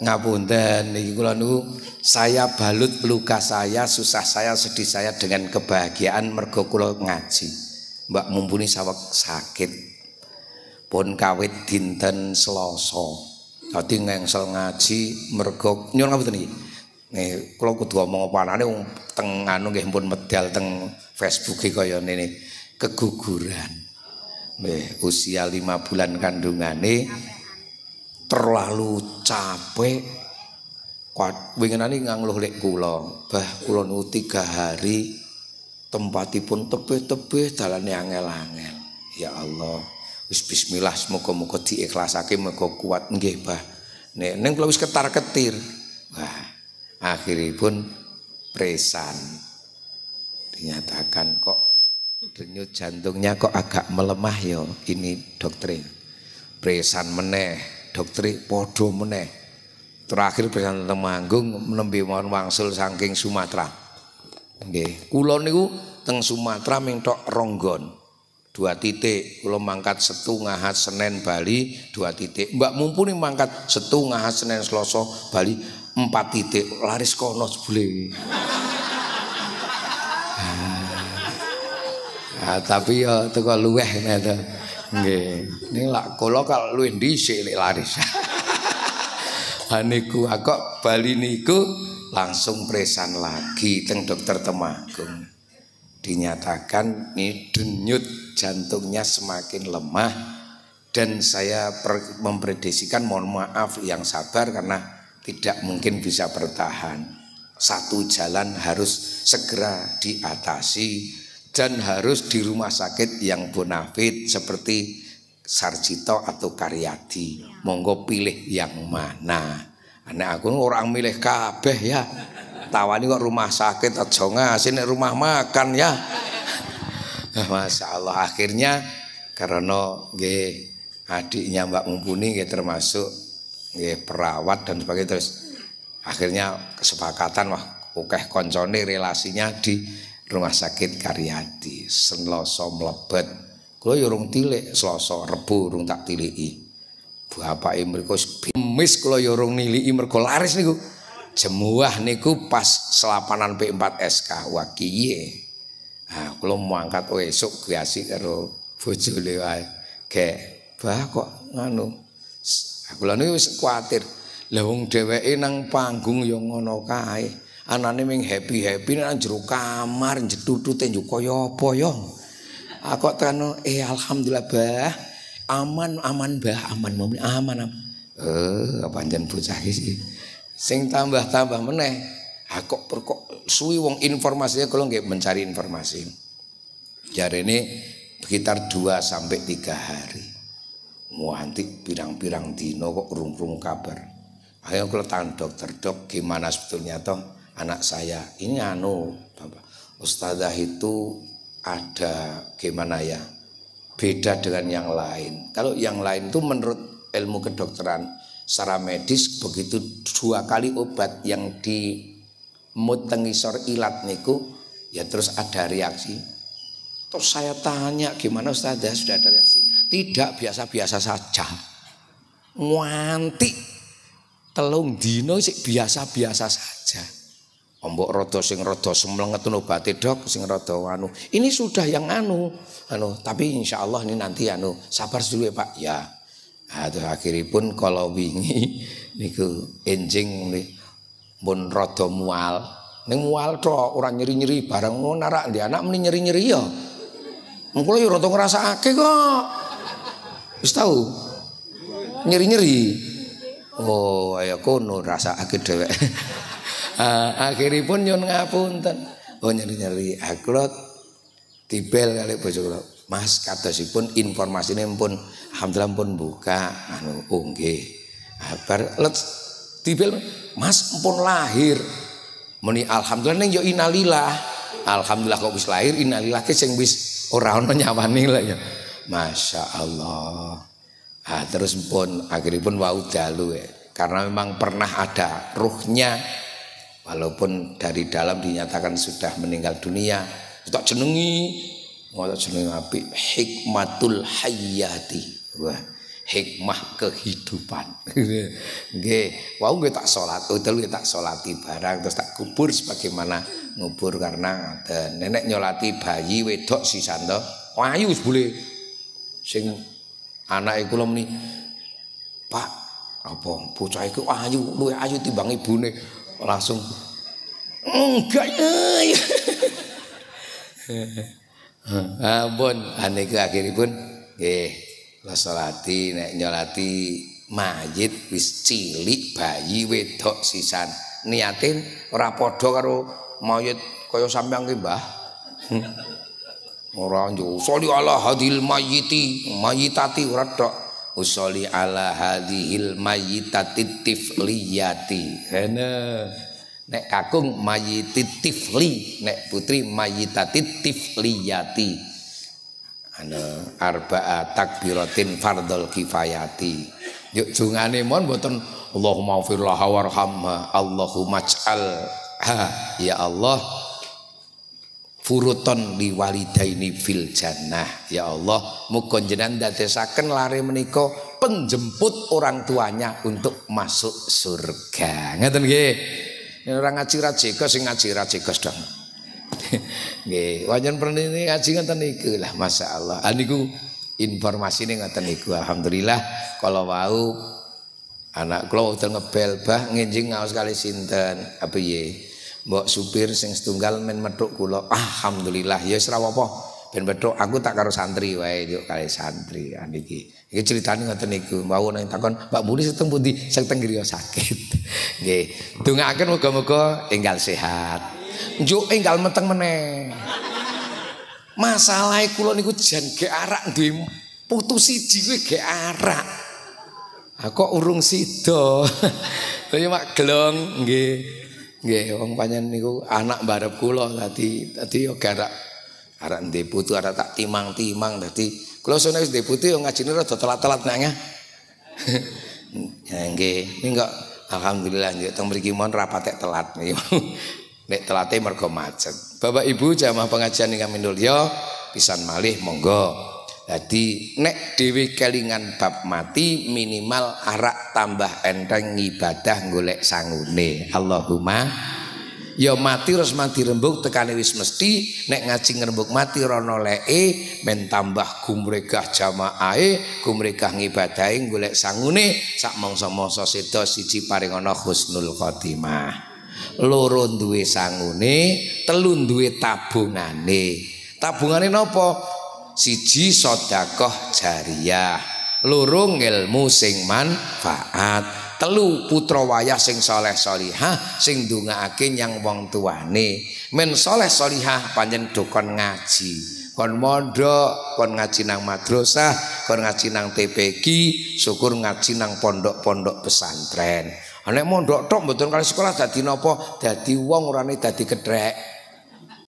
Ngapunten niki kula niku saya balut luka saya, susah saya, sedih saya dengan kebahagiaan mergo kula ngaji. Mbak mumpuni saweg sakit. Pun kawit dinten Selasa. Dadi ngengsel ngaji mergo nyuwun ngapunten iki. Nih kula kudu ngomong apa anane wong teng anu nggih pun medal teng Facebook kaya ngene keguguran. Nggih usia 5 bulan kandungane terlalu capek winginane ngangluh lek kula bah kula nu 3 hari tempatipun tebih-tebih dalane angel-angel ya Allah wis bismillah semoga-moga diikhlasake mergo kuat nggih bah nek ning kula wis ketar-ketir wah akhiripun presan dinyatakan kok denyut jantungnya kok agak melemah ya ini dokter presan meneh dokter podo meneh terakhir besan Temanggung menembe mawon wangsul saking Sumatera nggih kula niku teng Sumatera ming tok Ronggon 2 titik kula mangkat Setu Ngahat Senin Bali 2 titik mbak mumpuni mangkat Setu Ngahat Senin Selasa Bali 4 titik laris kono jebule tapi ya teko luweh ngono nggih ning lak kula kal luwih dhisik lek laris niku kok Bali niku langsung presan lagi teng dokter Temanggung dinyatakan ini denyut jantungnya semakin lemah dan saya memprediksikan mohon maaf yang sabar karena tidak mungkin bisa bertahan satu jalan harus segera diatasi dan harus di rumah sakit yang bonafit seperti Sarjito atau Karyadi. Monggo pilih yang mana. Anak aku orang milih kabeh ya. Tawani kok rumah sakit aja ngasih nek rumah makan ya. Masya Allah akhirnya karena nggih adiknya Mbak Mumpuni nggih termasuk nggih perawat dan sebagainya terus akhirnya kesepakatan wah akeh koncone relasinya di Rumah Sakit Karyadi Selasa mlebet kula ya urung tilik Selasa Rebo urung tak tiliki bapake mriku Kamis kula ya urung niliki mergo laris niku jemuah niku pas selapanan P4 SK wah kiye nah kula mau angkat esuk biasi karo bojone wae gek bah kok nganu kula niku wis kuwatir lha wong dheweke nang panggung ya ngono kae anane ming happy-happy nang jero kamar jedutute njuk kaya apa ya. Aku tekan alhamdulillah Bah. Aman Bah, aman. Pancen bocah iki. Sing tambah-tambah meneh. Kok suwi wong informasinya kalau nggih mencari informasi. Jarene sekitar 2 sampai 3 hari. Muantik pirang-pirang dino kok urung kabar. Ayo kula tangan dokter, dok gimana sebetulnya toh anak saya ini Bapak Ustazah itu ada gimana ya beda dengan yang lain kalau yang lain itu menurut ilmu kedokteran secara medis begitu 2 kali obat yang di mutengisor ilat niku ya terus ada reaksi terus saya tanya gimana Ustazah sudah ada reaksi tidak biasa-biasa saja nganti 3 dino sik biasa-biasa saja ombok rada sing rada semlenget obate dok sing rada anu ini sudah yang anu tapi insyaallah ini nanti sabar dulu ya Pak ya terus akhiripun kalau wingi niku enjing pun rada mual ning mual tok ora nyeri-nyeri bareng ngono narak ndi anak meni nyeri-nyeri ya mengko yo rada ngrasakake kok wis tau nyeri-nyeri oh ayo kono rasakake dhewek akhiripun nyun ngapunten oh nyeri-nyeri aku dibel kali bojo kula Mas kadosipun informasine pun alhamdulillah pun buka oh nggih bar let dibel Mas pun lahir muni alhamdulillah ning yo innalillah alhamdulillah kok wis lahir innalillah ke sing wis ora ana nyawane lah ya Masya Allah terus pun akhiripun wau dalu karena memang pernah ada ruhnya walaupun dari dalam dinyatakan sudah meninggal dunia tak jenengi apik Hikmatul Hayyati wah hikmah kehidupan. Nggih, wau nggih tak salat, utul nggih tak salati barang terus tak kubur sebagaimana ngubur karena ada nenek nyolati bayi wedok sisan to. Ayu sebule sing anake kula muni, Pak, apa bocah iku ayu, luwih ayu timbang ibune. Langsung enggak ya. Ampun, niku akhiripun nggih kula salati nek nyolati mayit wis cilik bayi wedok sisan. Niatin ora padha karo mayit kaya sampeyan ki, Mbah. Ora njo sholli ala hadil mayitati ora tok. Usolli ala hadhil mayyitati tifliyati. Nek kakung mayyitit tifli, nek putri mayyitati tifliyati. Arba'a takbiratin fardhul kifayati. Yuk jungane mon mboten Allahumma ighfir laha warhamha, Allahumma ij'alha ya Allah furuton li walidaini fil jannah. Ya Allah, muga jenengan dadosaken lare menika penjemput orang tuanya untuk masuk surga. Ngeten nggih. Nek ora ngaji ra jekos sing ngaji ra jekos dong. Nggih, wajan pernene ngaji ngoten niku lah masyaallah. Niku informasine ngoten niku. Alhamdulillah kalau wau anak kula utul ngebel, Bah nginjing ngaos kali sinten? Apa piye? Mbok supir sing setunggal men methuk kula. Alhamdulillah ya wis ra apa. Ben methuk aku tak karo santri wae yuk kali santri. Niki. Iki critane ngoten niku. Wau nang takon, Mbak Muli seteng pundi? Seteng griya sakit. Nggih. Dongaaken muga-muga enggal sehat. Njuk enggal meteng meneh. Masalahe kula niku jan ge arak duwe putu siji kuwi ge arak. Kok urung sida. Kaya mak gelong nggih. Nggih, wong panjenengan niku anak barep kula dadi yo garak arek ndek putu arek tak timang-timang dadi kula sone wis ndek putu yo ngajine rada telat-telat nek. Ya nggih, ning kok alhamdulillah nggih teng mriki mon rapatek telat niki. Nek telate mergo macet. Bapak Ibu jamaah pengajian ingkang minulya pisan malih monggo. Jadi nek dhewe kelingan bab mati minimal arak tambah enteng ibadah golek sangune. Allahumma ya mati terus mati rembug tekane wis mesti nek ngaji ngrembug mati rono leke men tambah gumregah jamaahe gumregah ngibadahe golek sangune sak mangsa-mangsa seda siji paring ana husnul khotimah. Loro duwe sangune, telu duwe tabungane. Tabungane napa? Siji sedekah jariyah, loro ilmu sing manfaat, telu putra wayah sing saleh salihah sing ndongaake nyang wong tuane. Men saleh salihah pancen dokon ngaji, kon mondok, kon ngaji nang madrasah, kon ngaji nang TPQ, syukur ngaji nang pondok-pondok pesantren. Nek mondok tok mboten kali sekolah dadi napa? Dadi wong orane dadi kedrek.